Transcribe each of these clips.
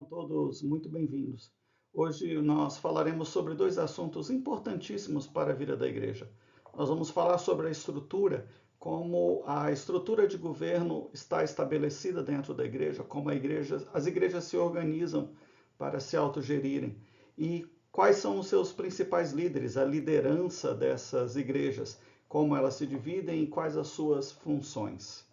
Todos muito bem-vindos. Hoje nós falaremos sobre dois assuntos importantíssimos para a vida da igreja. Nós vamos falar sobre a estrutura, como a estrutura de governo está estabelecida dentro da igreja, como as igrejas se organizam para se autogerirem e quais são os seus principais líderes, a liderança dessas igrejas, como elas se dividem e quais as suas funções.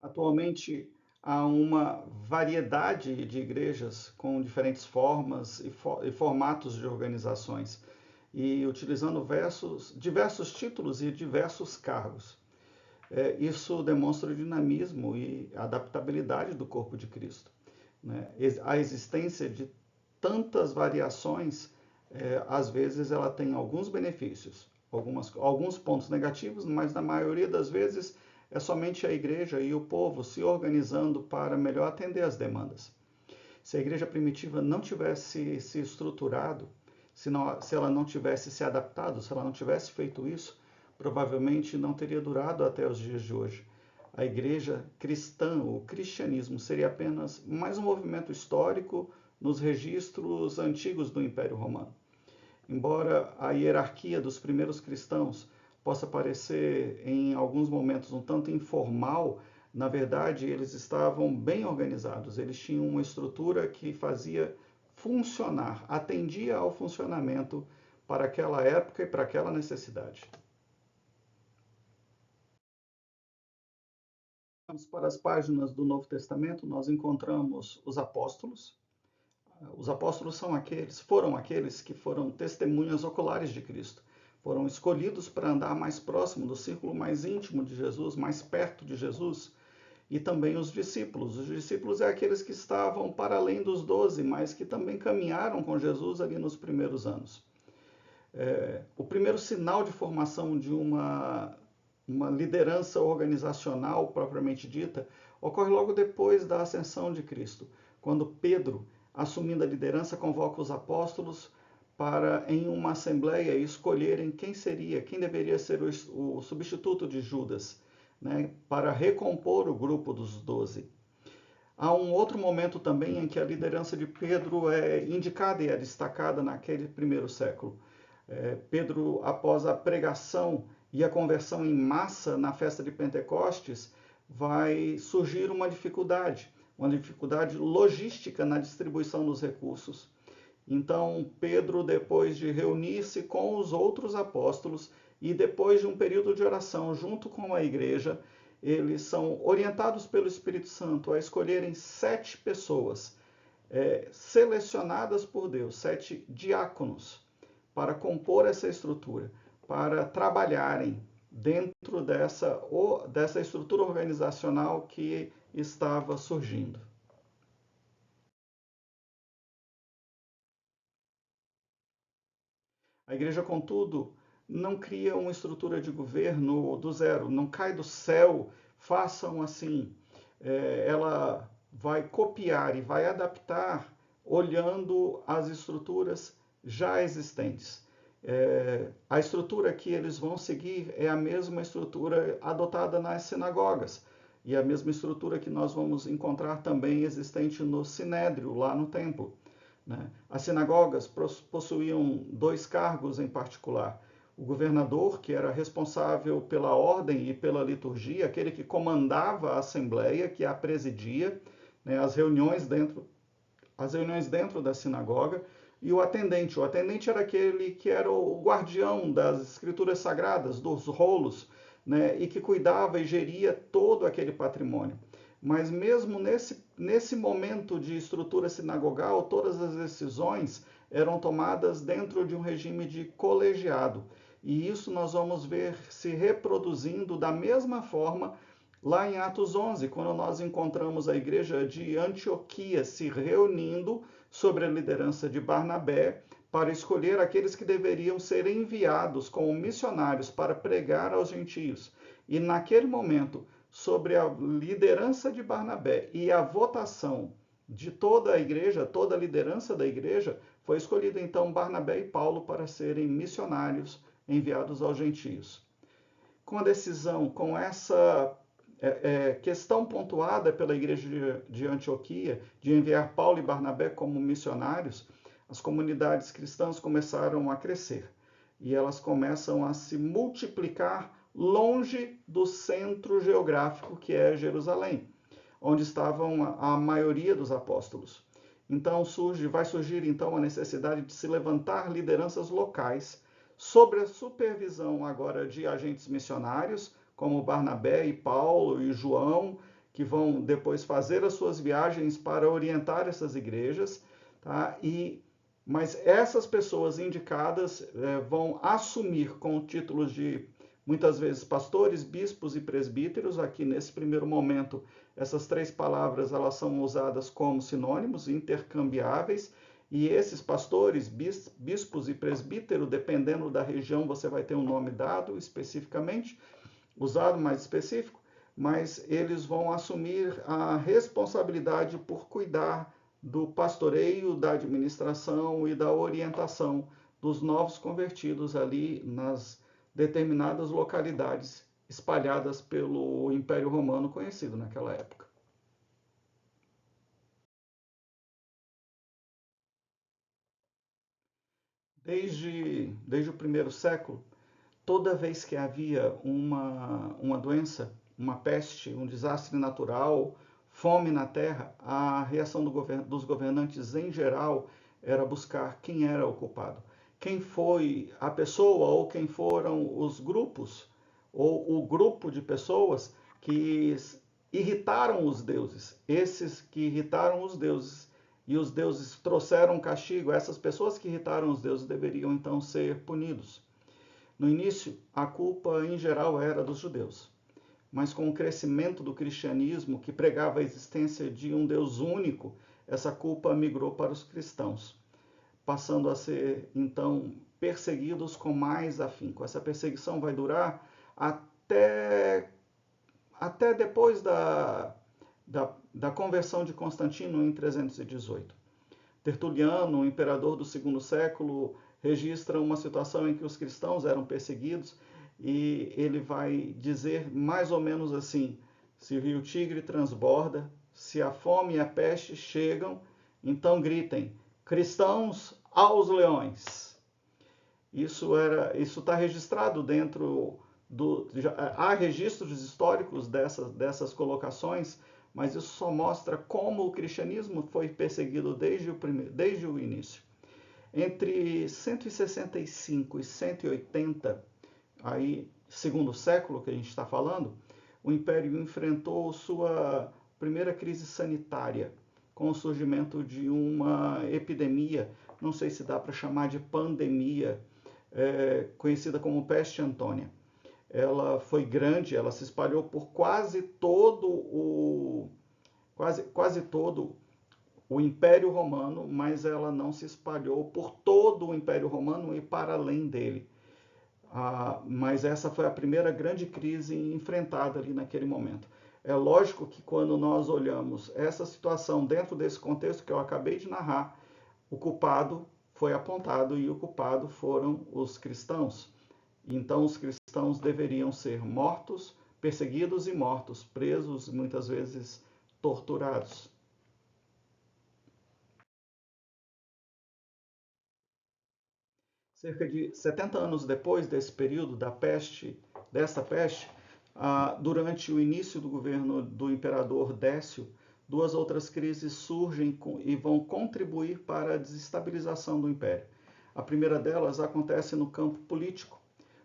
Atualmente há uma variedade de igrejas com diferentes formas e formatos de organizações e utilizando diversos títulos e diversos cargos. Isso demonstra o dinamismo e adaptabilidade do corpo de Cristo, né? A existência de tantas variações, às vezes ela tem alguns benefícios, alguns pontos negativos, mas na maioria das vezes é somente a igreja e o povo se organizando para melhor atender às demandas. Se a igreja primitiva não tivesse se estruturado, se ela não tivesse se adaptado, se ela não tivesse feito isso, provavelmente não teria durado até os dias de hoje. A igreja cristã, o cristianismo, seria apenas mais um movimento histórico nos registros antigos do Império Romano. Embora a hierarquia dos primeiros cristãos possa parecer em alguns momentos um tanto informal, na verdade eles estavam bem organizados, eles tinham uma estrutura que fazia funcionar, atendia ao funcionamento para aquela época e para aquela necessidade. Vamos para as páginas do Novo Testamento, nós encontramos os apóstolos. Os apóstolos foram aqueles que foram testemunhas oculares de Cristo. Foram escolhidos para andar mais próximo do círculo mais íntimo de Jesus, mais perto de Jesus. E também os discípulos. Os discípulos é aqueles que estavam para além dos 12, mas que também caminharam com Jesus ali nos primeiros anos. O primeiro sinal de formação de uma liderança organizacional propriamente dita ocorre logo depois da ascensão de Cristo, quando Pedro, assumindo a liderança, convoca os apóstolos para, em uma assembleia, escolherem quem deveria ser o substituto de Judas, né, para recompor o grupo dos 12. Há um outro momento também em que a liderança de Pedro é indicada e é destacada naquele primeiro século. Pedro, após a pregação e a conversão em massa na festa de Pentecostes, vai surgir uma dificuldade logística na distribuição dos recursos. Então, Pedro, depois de reunir-se com os outros apóstolos e depois de um período de oração junto com a igreja, eles são orientados pelo Espírito Santo a escolherem 7 pessoas, selecionadas por Deus, 7 diáconos, para compor essa estrutura, para trabalharem dentro dessa estrutura organizacional que estava surgindo. A igreja, contudo, não cria uma estrutura de governo do zero, não cai do céu, façam assim. Ela vai copiar e vai adaptar olhando as estruturas já existentes. A estrutura que eles vão seguir é a mesma estrutura adotada nas sinagogas e a mesma estrutura que nós vamos encontrar também existente no Sinédrio, lá no templo, né? As sinagogas possuíam 2 cargos em particular. O governador, que era responsável pela ordem e pela liturgia, aquele que comandava a assembleia, que a presidia, né, as reuniões dentro da sinagoga, e o atendente. O atendente era aquele que era o guardião das escrituras sagradas, dos rolos, né, e que cuidava e geria todo aquele patrimônio. Mas mesmo nesse momento de estrutura sinagogal, todas as decisões eram tomadas dentro de um regime de colegiado. E isso nós vamos ver se reproduzindo da mesma forma lá em Atos 11, quando nós encontramos a igreja de Antioquia se reunindo sobre a liderança de Barnabé para escolher aqueles que deveriam ser enviados como missionários para pregar aos gentios. E naquele momento, sobre a liderança de Barnabé e a votação de toda a igreja, toda a liderança da igreja, foi escolhido então Barnabé e Paulo para serem missionários enviados aos gentios. com a decisão, com essa questão pontuada pela igreja de Antioquia, de enviar Paulo e Barnabé como missionários, as comunidades cristãs começaram a crescer e elas começam a se multiplicar longe do centro geográfico que é Jerusalém, onde estavam a maioria dos apóstolos. Então vai surgir então a necessidade de se levantar lideranças locais sob a supervisão agora de agentes missionários, como Barnabé e Paulo e João, que vão depois fazer as suas viagens para orientar essas igrejas, tá? Mas essas pessoas indicadas vão assumir com títulos de, muitas vezes, pastores, bispos e presbíteros. Aqui, nesse primeiro momento, essas três palavras elas são usadas como sinônimos, intercambiáveis, e esses pastores, bispos e presbítero, dependendo da região, você vai ter um nome dado especificamente, usado mais específico, mas eles vão assumir a responsabilidade por cuidar do pastoreio, da administração e da orientação dos novos convertidos ali nas determinadas localidades espalhadas pelo Império Romano conhecido naquela época. Desde o primeiro século, toda vez que havia uma doença, uma peste, um desastre natural, fome na terra, a reação dos governantes em geral era buscar quem era o culpado. Quem foi a pessoa ou quem foram os grupos ou o grupo de pessoas que irritaram os deuses. Esses que irritaram os deuses e os deuses trouxeram castigo, essas pessoas que irritaram os deuses deveriam então ser punidos. No início, a culpa em geral era dos judeus, mas com o crescimento do cristianismo, que pregava a existência de um Deus único, essa culpa migrou para os cristãos, passando a ser então perseguidos com mais afinco. Essa perseguição vai durar até depois da conversão de Constantino em 318. Tertuliano, o imperador do segundo século, registra uma situação em que os cristãos eram perseguidos e ele vai dizer mais ou menos assim: se o rio Tigre transborda, se a fome e a peste chegam, então gritem: cristãos aos leões. Isso está registrado dentro há registros históricos dessas colocações, mas isso só mostra como o cristianismo foi perseguido desde o início. Entre 165 e 180, aí, segundo século que a gente está falando, o Império enfrentou sua primeira crise sanitária, com o surgimento de uma epidemia, não sei se dá para chamar de pandemia, conhecida como peste antônia. Ela foi grande, ela se espalhou por quase todo o Império Romano, mas ela não se espalhou por todo o Império Romano e para além dele. Mas essa foi a primeira grande crise enfrentada ali naquele momento. É lógico que quando nós olhamos essa situação dentro desse contexto que eu acabei de narrar, o culpado foi apontado e o culpado foram os cristãos. Então os cristãos deveriam ser mortos, perseguidos e mortos, presos, muitas vezes torturados. Cerca de 70 anos depois desse período dessa peste, durante o início do governo do imperador Décio, duas outras crises surgem e vão contribuir para a desestabilização do império. A primeira delas acontece no campo político.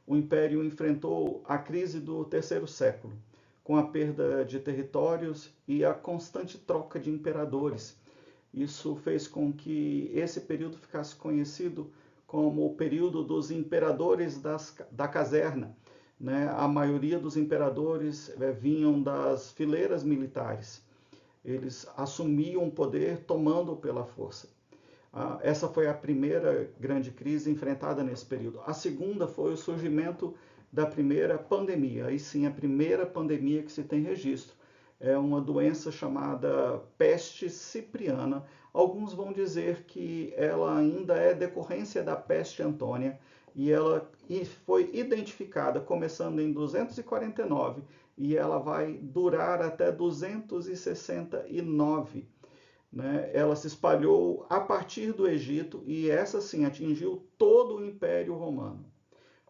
O império enfrentou a crise do terceiro século, com a perda de territórios e a constante troca de imperadores. Isso fez com que esse período ficasse conhecido como o período dos imperadores da caserna. Né? A maioria dos imperadores vinham das fileiras militares. Eles assumiam o poder tomando pela força. Essa foi a primeira grande crise enfrentada nesse período. A segunda foi o surgimento da primeira pandemia. Aí sim, a primeira pandemia que se tem registro. É uma doença chamada peste cipriana. Alguns vão dizer que ela ainda é decorrência da peste antônia e ela foi identificada começando em 249 e ela vai durar até 269. Né? Ela se espalhou a partir do Egito e essa sim atingiu todo o Império Romano.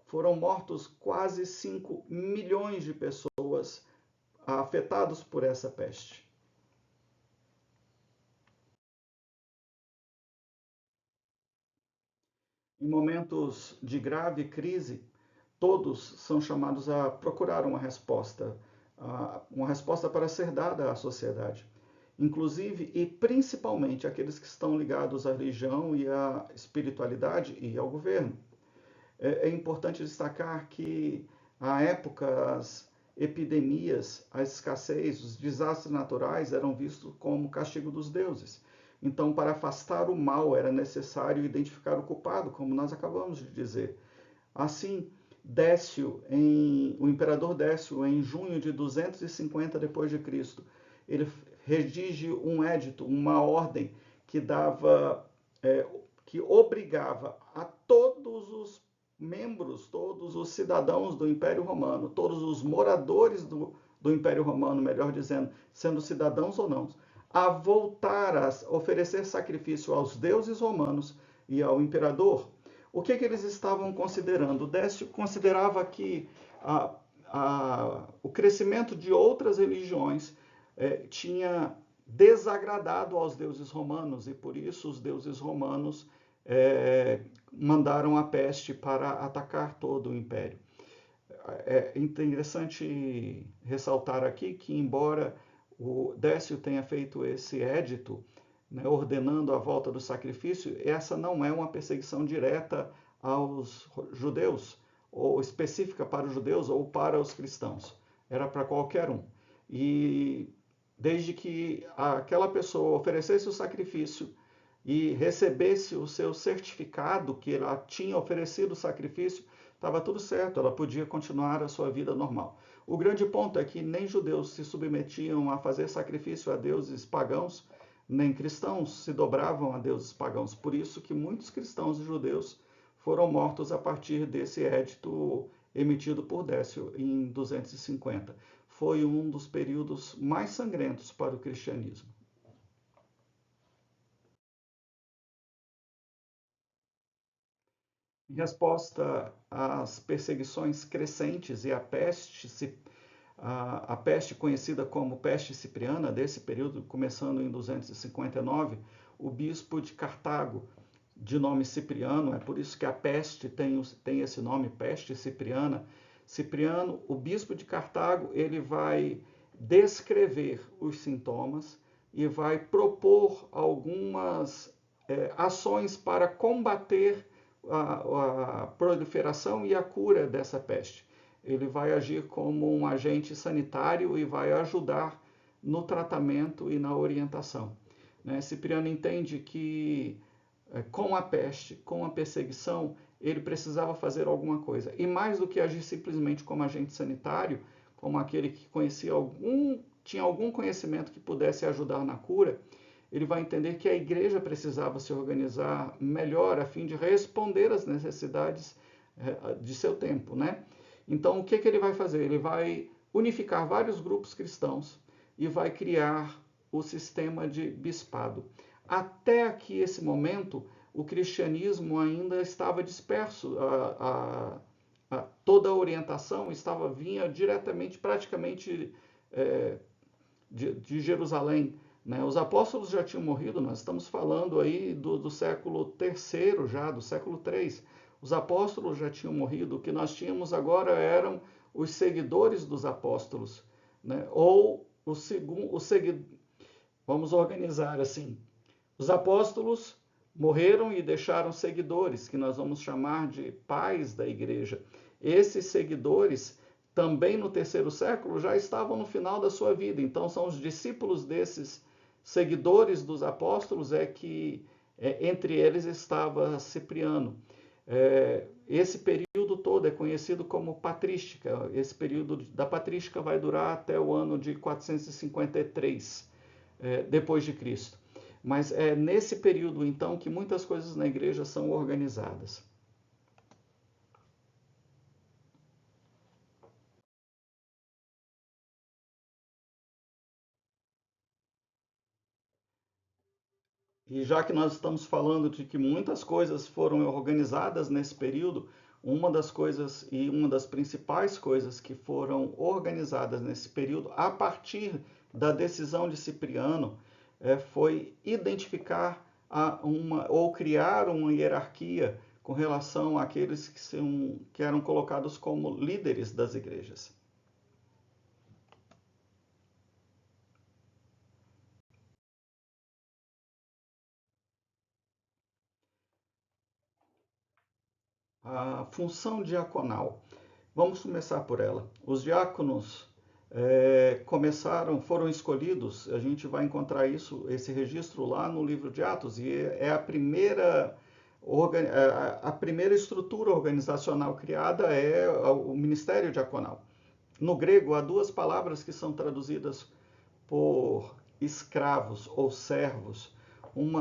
Foram mortos quase 5 milhões de pessoas afetados por essa peste. Em momentos de grave crise, todos são chamados a procurar uma resposta para ser dada à sociedade, inclusive e principalmente aqueles que estão ligados à religião e à espiritualidade e ao governo. É importante destacar que, à época, as epidemias, a escassez, os desastres naturais eram vistos como castigo dos deuses. Então, para afastar o mal, era necessário identificar o culpado, como nós acabamos de dizer. Assim, o imperador Décio, em junho de 250 d.C., ele redige um édito, uma ordem que que obrigava a todos os membros, todos os cidadãos do Império Romano, todos os moradores do Império Romano, melhor dizendo, sendo cidadãos ou não, a voltar a oferecer sacrifício aos deuses romanos e ao imperador. O que eles estavam considerando? Décio considerava que o crescimento de outras religiões tinha desagradado aos deuses romanos e por isso os deuses romanos mandaram a peste para atacar todo o império. É interessante ressaltar aqui que, embora o Décio tenha feito esse édito, né, ordenando a volta do sacrifício, essa não é uma perseguição direta aos judeus, ou específica para os judeus ou para os cristãos. Era para qualquer um. E desde que aquela pessoa oferecesse o sacrifício e recebesse o seu certificado que ela tinha oferecido o sacrifício, estava tudo certo, ela podia continuar a sua vida normal. O grande ponto é que nem judeus se submetiam a fazer sacrifício a deuses pagãos, nem cristãos se dobravam a deuses pagãos. Por isso que muitos cristãos e judeus foram mortos a partir desse édito emitido por Décio em 250. Foi um dos períodos mais sangrentos para o cristianismo. Em resposta às perseguições crescentes e à a peste conhecida como peste cipriana, desse período, começando em 259, o bispo de Cartago, de nome Cipriano, é por isso que a peste tem esse nome, peste cipriana. Cipriano, o bispo de Cartago, ele vai descrever os sintomas e vai propor algumas ações para combater a proliferação e a cura dessa peste. Ele vai agir como um agente sanitário e vai ajudar no tratamento e na orientação. Né? Cipriano entende que com a peste, com a perseguição, ele precisava fazer alguma coisa. E mais do que agir simplesmente como agente sanitário, como aquele que tinha algum conhecimento que pudesse ajudar na cura, ele vai entender que a igreja precisava se organizar melhor a fim de responder às necessidades de seu tempo, né? Então, o que ele vai fazer? Ele vai unificar vários grupos cristãos e vai criar o sistema de bispado. Até aqui, esse momento, o cristianismo ainda estava disperso, toda a orientação vinha diretamente, praticamente, de Jerusalém. Né? Os apóstolos já tinham morrido, nós estamos falando aí do século III já, do século III. Os apóstolos já tinham morrido, o que nós tínhamos agora eram os seguidores dos apóstolos, né? Ou vamos organizar assim, os apóstolos morreram e deixaram seguidores, que nós vamos chamar de pais da igreja. Esses seguidores, também no terceiro século, já estavam no final da sua vida. Então, são os discípulos desses seguidores dos apóstolos entre eles estava Cipriano. Esse período todo é conhecido como patrística. Esse período da patrística vai durar até o ano de 453 depois de Cristo. Mas é nesse período, então, que muitas coisas na igreja são organizadas. E já que nós estamos falando de que muitas coisas foram organizadas nesse período, uma das coisas e uma das principais coisas que foram organizadas nesse período, a partir da decisão de Cipriano, foi identificar ou criar uma hierarquia com relação àqueles que eram colocados como líderes das igrejas. A função diaconal. Vamos começar por ela. Os diáconos foram escolhidos, a gente vai encontrar esse registro lá no livro de Atos, e é a primeira estrutura organizacional criada é o ministério diaconal. No grego, há duas palavras que são traduzidas por escravos ou servos.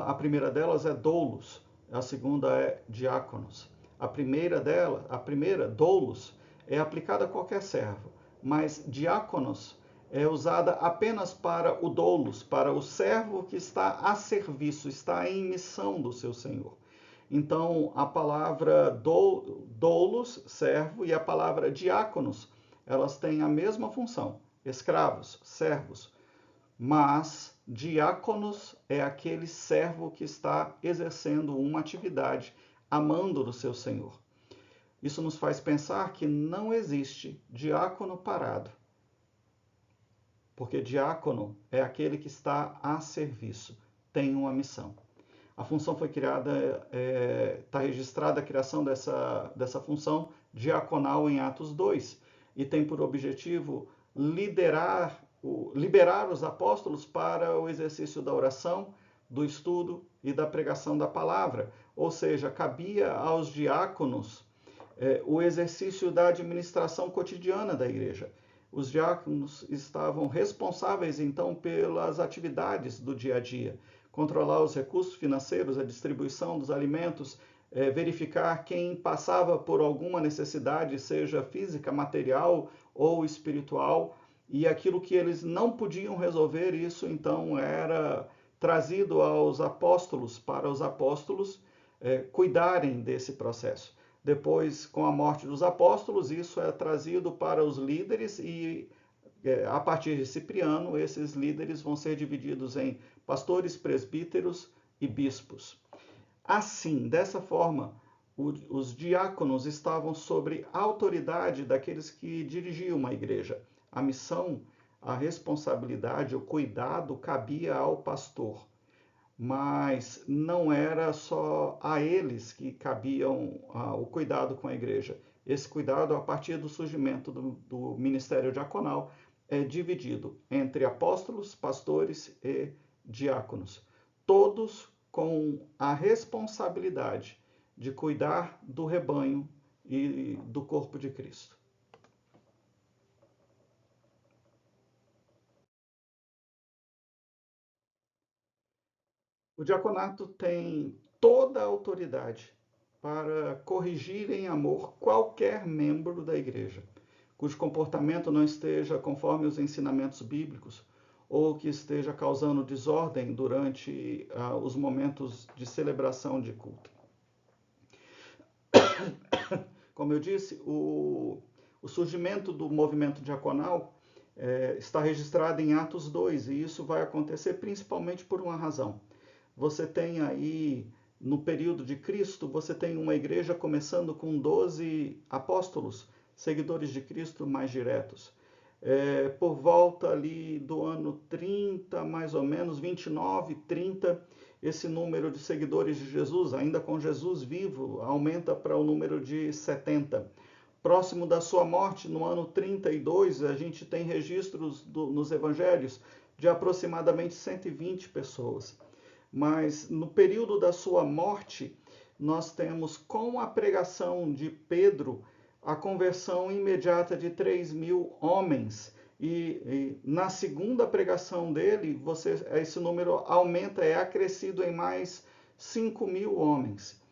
A primeira delas é doulos, a segunda é diáconos. A primeira, doulos, é aplicada a qualquer servo, mas diáconos é usada apenas para o doulos, para o servo que está a serviço, está em missão do seu senhor. Então, a palavra doulos, servo, e a palavra diáconos, elas têm a mesma função, escravos, servos, mas diáconos é aquele servo que está exercendo uma atividade, amando do seu senhor. Isso nos faz pensar que não existe diácono parado, porque diácono é aquele que está a serviço, tem uma missão. A função foi criada, está registrada a criação dessa função diaconal em Atos 2, e tem por objetivo liberar os apóstolos para o exercício da oração, do estudo e da pregação da palavra. Ou seja, cabia aos diáconos o exercício da administração cotidiana da igreja. Os diáconos estavam responsáveis, então, pelas atividades do dia a dia, controlar os recursos financeiros, a distribuição dos alimentos, verificar quem passava por alguma necessidade, seja física, material ou espiritual, e aquilo que eles não podiam resolver, isso então era trazido aos apóstolos, para os apóstolos cuidarem desse processo. Depois, com a morte dos apóstolos, isso é trazido para os líderes e, a partir de Cipriano, esses líderes vão ser divididos em pastores, presbíteros e bispos. Assim, dessa forma, os diáconos estavam sob a autoridade daqueles que dirigiam a igreja. A missão, a responsabilidade, o cuidado cabia ao pastor, mas não era só a eles que cabiam o cuidado com a igreja. Esse cuidado, a partir do surgimento do ministério diaconal, é dividido entre apóstolos, pastores e diáconos, todos com a responsabilidade de cuidar do rebanho e do corpo de Cristo. O diaconato tem toda a autoridade para corrigir em amor qualquer membro da igreja, cujo comportamento não esteja conforme os ensinamentos bíblicos ou que esteja causando desordem durante os momentos de celebração de culto. Como eu disse, o surgimento do movimento diaconal está registrado em Atos 2, e isso vai acontecer principalmente por uma razão. Você tem aí, no período de Cristo, você tem uma igreja começando com 12 apóstolos, seguidores de Cristo mais diretos. Por volta ali do ano 30, mais ou menos, 29, 30, esse número de seguidores de Jesus, ainda com Jesus vivo, aumenta para o número de 70. Próximo da sua morte, no ano 32, a gente tem registros nos evangelhos de aproximadamente 120 pessoas. Mas no período da sua morte, nós temos, com a pregação de Pedro, a conversão imediata de 3.000 homens. E na segunda pregação dele, esse número aumenta, é acrescido em mais 5.000 homens.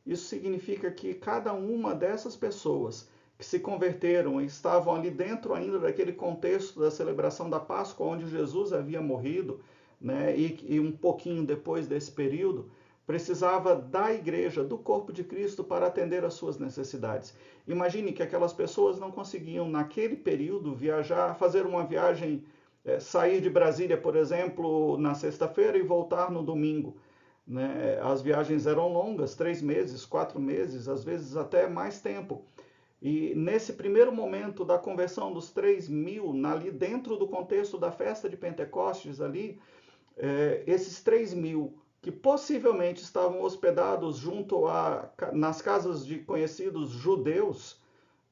Isso significa que cada uma dessas pessoas que se converteram e estavam ali dentro ainda daquele contexto da celebração da Páscoa, onde Jesus havia morrido, né, e um pouquinho depois desse período, precisava da igreja, do corpo de Cristo, para atender às suas necessidades. Imagine que aquelas pessoas não conseguiam, naquele período, viajar, fazer uma viagem, sair de Brasília, por exemplo, na sexta-feira e voltar no domingo. Né? As viagens eram longas, 3 meses, 4 meses, às vezes até mais tempo. E nesse primeiro momento da conversão dos 3.000, ali dentro do contexto da festa de Pentecostes, ali, esses 3.000 que possivelmente estavam hospedados nas casas de conhecidos judeus,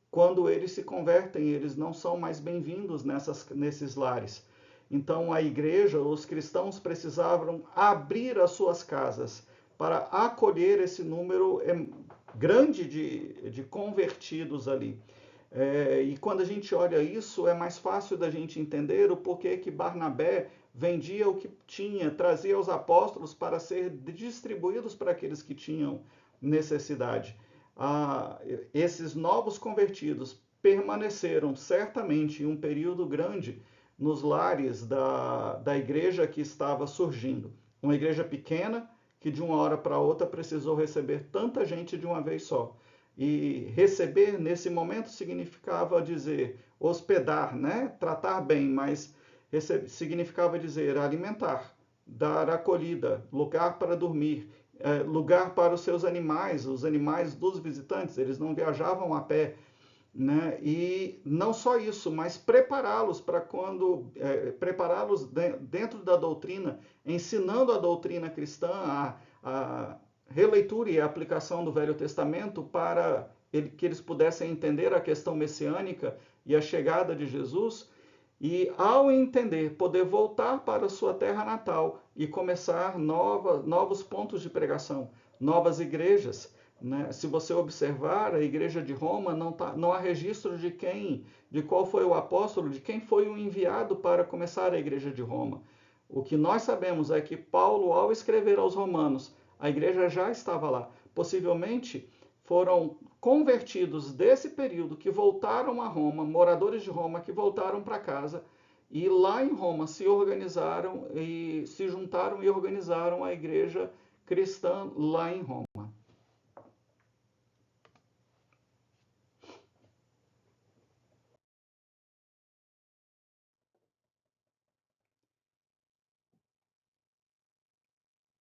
quando eles se convertem, eles não são mais bem-vindos nesses lares. Então a igreja, os cristãos precisavam abrir as suas casas para acolher esse número grande de convertidos ali. E quando a gente olha isso, é mais fácil da gente entender o porquê que Barnabé vendia o que tinha, trazia aos apóstolos para ser distribuídos para aqueles que tinham necessidade. Esses novos convertidos permaneceram certamente um período grande nos lares da igreja que estava surgindo. Uma igreja pequena que de uma hora para outra precisou receber tanta gente de uma vez só. E receber nesse momento significava dizer hospedar, né? Tratar bem, mas significava dizer alimentar, dar acolhida, lugar para dormir, lugar para os seus animais, os animais dos visitantes. Eles não viajavam a pé, né? E não só isso, mas prepará-los para prepará-los dentro da doutrina, ensinando a doutrina cristã, a releitura e a aplicação do Velho Testamento para que eles pudessem entender a questão messiânica e a chegada de Jesus, e ao entender, poder voltar para a sua terra natal e começar novos pontos de pregação, novas igrejas. Né? Se você observar, a igreja de Roma não há registro de qual foi o apóstolo, de quem foi o enviado para começar a igreja de Roma. O que nós sabemos é que Paulo, ao escrever aos romanos, a igreja já estava lá. Possivelmente foram convertidos desse período que voltaram a Roma, moradores de Roma que voltaram para casa, e lá em Roma se organizaram e se juntaram e organizaram a igreja cristã lá em Roma.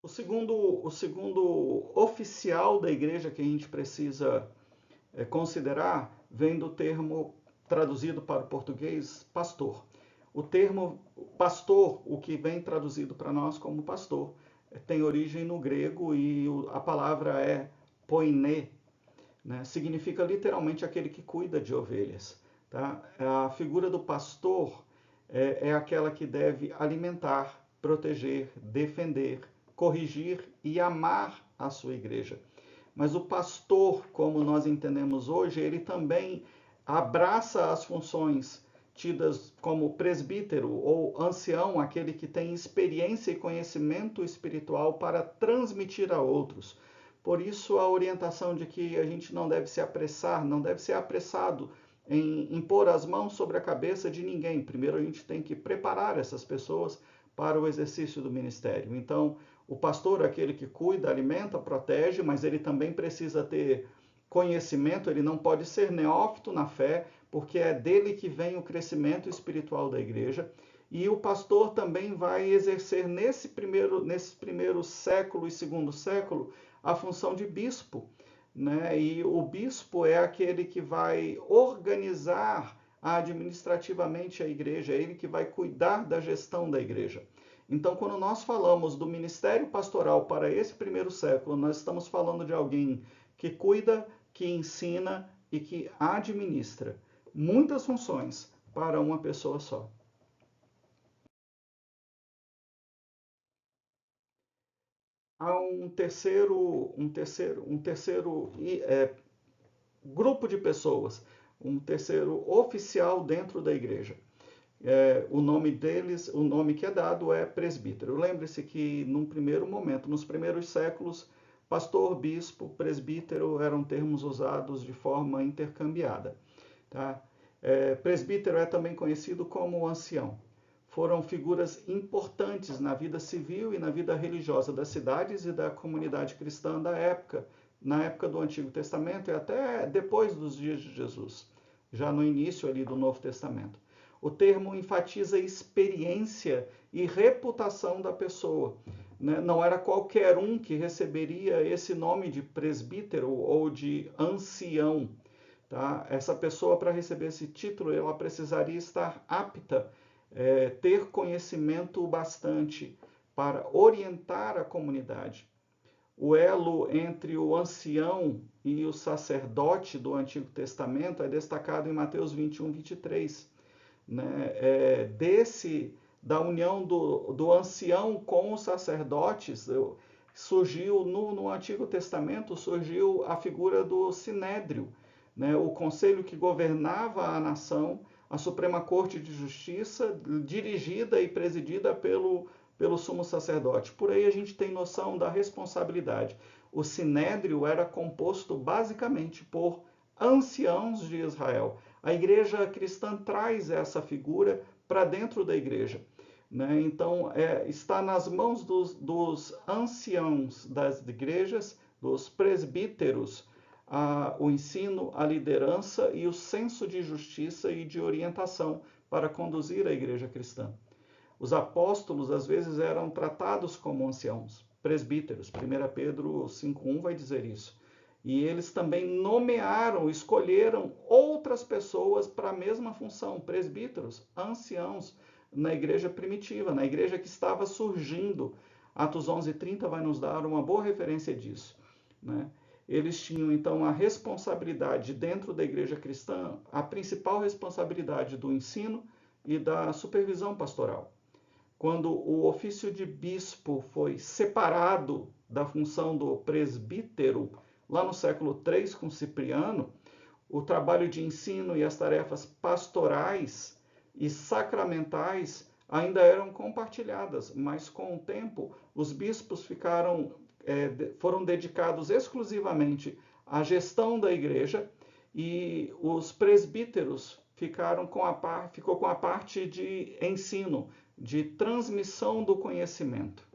O segundo oficial da igreja que a gente precisa considerar vem do termo traduzido para o português pastor. O termo pastor, o que vem traduzido para nós como pastor, tem origem no grego e a palavra é poiné, né? Significa literalmente aquele que cuida de ovelhas. Tá? A figura do pastor é aquela que deve alimentar, proteger, defender, corrigir e amar a sua igreja. Mas o pastor, como nós entendemos hoje, ele também abraça as funções tidas como presbítero ou ancião, aquele que tem experiência e conhecimento espiritual para transmitir a outros. Por isso, a orientação de que a gente não deve se apressar, não deve ser apressado em impor as mãos sobre a cabeça de ninguém. Primeiro, a gente tem que preparar essas pessoas para o exercício do ministério. Então, o pastor é aquele que cuida, alimenta, protege, mas ele também precisa ter conhecimento, ele não pode ser neófito na fé, porque é dele que vem o crescimento espiritual da igreja. E o pastor também vai exercer nesse primeiro século e segundo século a função de bispo, né? E o bispo é aquele que vai organizar administrativamente a igreja, é ele que vai cuidar da gestão da igreja. Então, quando nós falamos do ministério pastoral para esse primeiro século, nós estamos falando de alguém que cuida, que ensina e que administra muitas funções para uma pessoa só. Há um terceiro grupo de pessoas, um terceiro oficial dentro da igreja. O nome deles, o nome que é dado é presbítero. Lembre-se que num primeiro momento, nos primeiros séculos, pastor, bispo, presbítero eram termos usados de forma intercambiada. Tá? Presbítero é também conhecido como ancião. foram figuras importantes na vida civil e na vida religiosa das cidades e da comunidade cristã da época, na época do Antigo Testamento e até depois dos dias de Jesus, já no início ali do Novo Testamento. O termo enfatiza experiência e reputação da pessoa. Não era qualquer um que receberia esse nome de presbítero ou de ancião. Tá? Essa pessoa, para receber esse título, ela precisaria estar apta, ter conhecimento bastante para orientar a comunidade. O elo entre o ancião e o sacerdote do Antigo Testamento é destacado em Mateus 21, 23. Da união do ancião com os sacerdotes, surgiu no Antigo Testamento, surgiu a figura do sinédrio, o conselho que governava a nação, a Suprema Corte de Justiça, dirigida e presidida pelo sumo sacerdote. Por aí a gente tem noção da responsabilidade. O sinédrio era composto basicamente por anciãos de Israel. A igreja cristã traz essa figura para dentro da igreja. Então, está nas mãos dos anciãos das igrejas, dos presbíteros, o ensino, a liderança e o senso de justiça e de orientação para conduzir a igreja cristã. Os apóstolos, às vezes, eram tratados como anciãos, presbíteros. 1 Pedro 5,1 vai dizer isso. E eles também nomearam, escolheram outras pessoas para a mesma função, presbíteros, anciãos, na igreja primitiva, na igreja que estava surgindo. Atos 11:30 vai nos dar uma boa referência disso. Eles tinham, então, a responsabilidade dentro da igreja cristã, a principal responsabilidade do ensino e da supervisão pastoral. Quando o ofício de bispo foi separado da função do presbítero, lá no século III, com Cipriano, o trabalho de ensino e as tarefas pastorais e sacramentais ainda eram compartilhadas, mas com o tempo os bispos foram dedicados exclusivamente à gestão da igreja e os presbíteros ficou com a parte de ensino, de transmissão do conhecimento.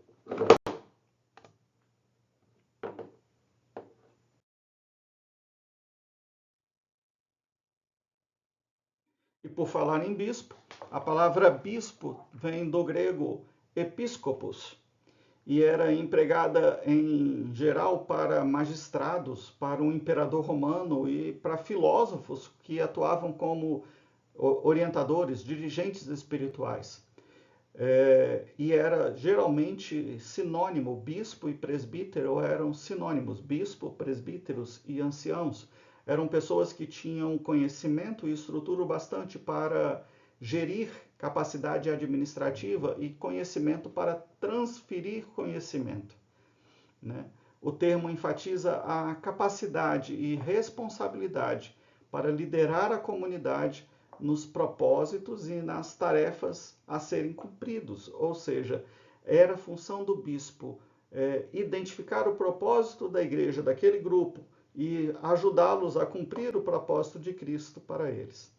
E por falar em bispo, a palavra bispo vem do grego episcopos e era empregada em geral para magistrados, para um imperador romano e para filósofos que atuavam como orientadores, dirigentes espirituais. E era geralmente sinônimo, bispo e presbítero eram sinônimos, bispo, presbíteros e anciãos. Eram pessoas que tinham conhecimento e estrutura bastante para gerir capacidade administrativa e conhecimento para transferir conhecimento. O termo enfatiza a capacidade e responsabilidade para liderar a comunidade nos propósitos e nas tarefas a serem cumpridos. Ou seja, era função do bispo identificar o propósito da igreja, daquele grupo, e ajudá-los a cumprir o propósito de Cristo para eles.